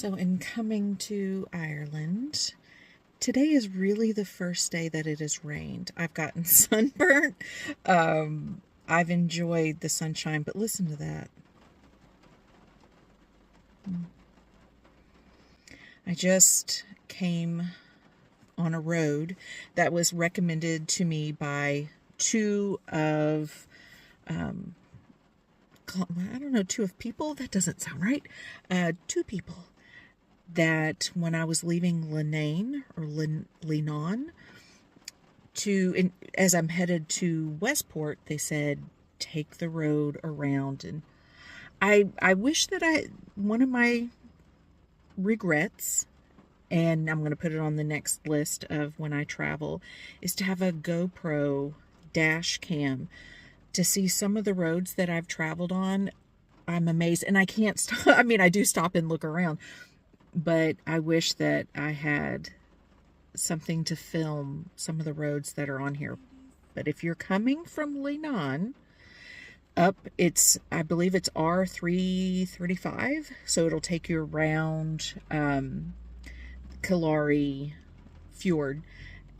So in coming to Ireland, today is really the first day that it has rained. I've gotten sunburnt. I've enjoyed the sunshine, but listen to that. I just came on a road that was recommended to me by two of, two of people. That doesn't sound right. Two people that when I was leaving Leenane or Leenane as I'm headed to Westport, they said, take the road around. And I wish that one of my regrets, and I'm going to put it on the next list of when I travel, is to have a GoPro dash cam to see some of the roads that I've traveled on. I'm amazed, and I can't stop. I mean, I do stop and look around, but I wish that I had something to film some of the roads that are on here. But if you're coming from Leenane up, I believe it's R335, so it'll take you around Killarney Fjord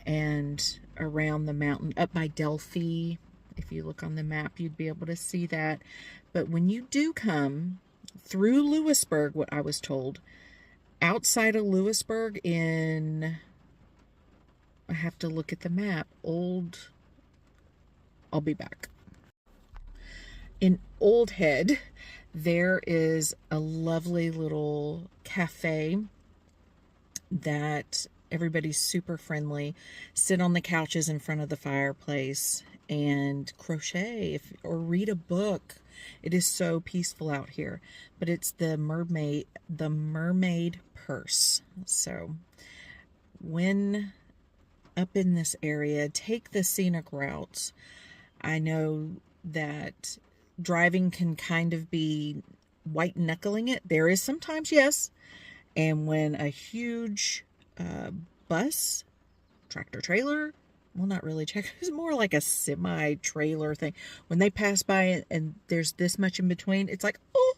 and around the mountain up by Delphi. If you look on the map, you'd be able to see that. But when you do come through Louisburgh, what I was told, outside of Louisburgh I have to look at the map, I'll be back. In Old Head, there is a lovely little cafe that everybody's super friendly. Sit on the couches in front of the fireplace and crochet or read a book. It is so peaceful out here. But it's the Mermaid purse. So when up in this area, take the scenic routes. I know that driving can kind of be white knuckling it. There is sometimes, yes. And when a huge bus, tractor trailer, well, not really it's more like a semi-trailer thing. When they pass by and there's this much in between, it's like, oh.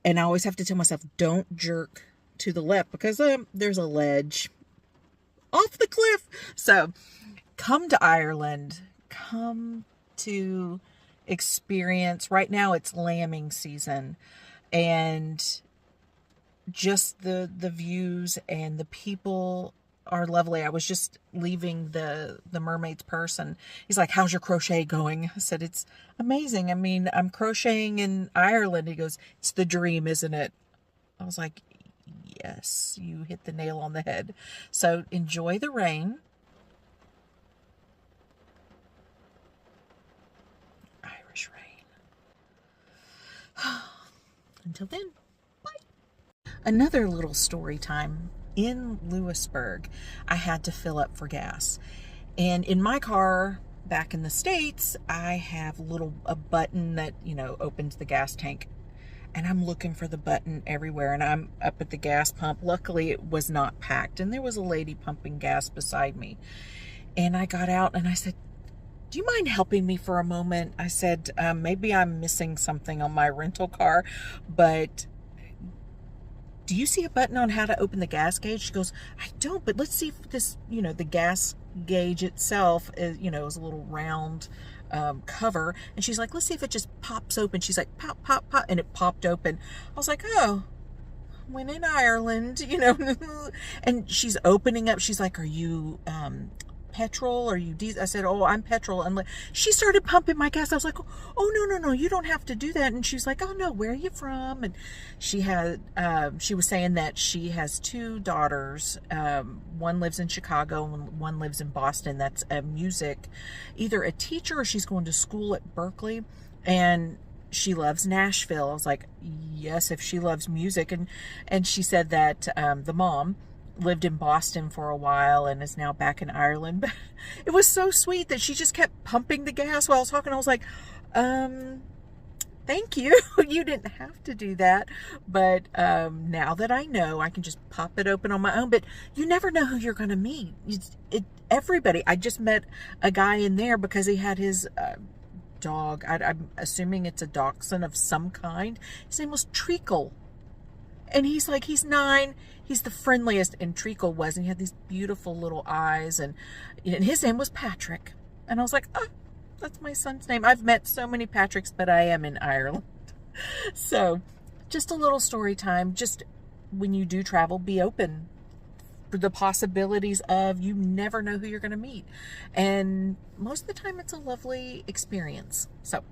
And I always have to tell myself, don't jerk to the left because there's a ledge off the cliff. So come to Ireland. Come to experience. Right now it's lambing season. And just the views and the people are lovely. I was just leaving the Mermaid's purse and he's like, how's your crochet going? I said, it's amazing. I mean, I'm crocheting in Ireland. He goes, it's the dream, isn't it? I was like, yes, you hit the nail on the head. So enjoy the rain. Irish rain. Until then, bye. Another little story time. In Louisburgh, I had to fill up for gas. And in my car back in the States, I have a button that, opens the gas tank. And I'm looking for the button everywhere. And I'm up at the gas pump. Luckily, it was not packed. And there was a lady pumping gas beside me. And I got out and I said, do you mind helping me for a moment? I said, maybe I'm missing something on my rental car, but do you see a button on how to open the gas gauge? She goes, I don't, but let's see if this, the gas gauge itself is, is a little round cover. And she's like, let's see if it just pops open. She's like, pop, pop, pop. And it popped open. I was like, oh, when in Ireland, and she's opening up. She's like, are you petrol? Are you diesel? I said, oh, I'm petrol. And she started pumping my gas. I was like, oh, no, you don't have to do that. And she's like, oh no, where are you from? And she was saying that she has two daughters. One lives in Chicago and one lives in Boston. That's either a teacher or she's going to school at Berkeley. And she loves Nashville. I was like, yes, if she loves music. And she said that the mom lived in Boston for a while and is now back in Ireland. But it was so sweet that she just kept pumping the gas while I was talking. I was like, thank you. You didn't have to do that. But now that I know, I can just pop it open on my own. But you never know who you're going to meet. Everybody. I just met a guy in there because he had his dog. I'm assuming it's a dachshund of some kind. His name was Treacle. And he's like, he's 9. He's the friendliest. And Treacle was. And he had these beautiful little eyes. And his name was Patrick. And I was like, oh, that's my son's name. I've met so many Patricks, but I am in Ireland. So just a little story time. Just when you do travel, be open for the possibilities of, you never know who you're going to meet. And most of the time it's a lovely experience. So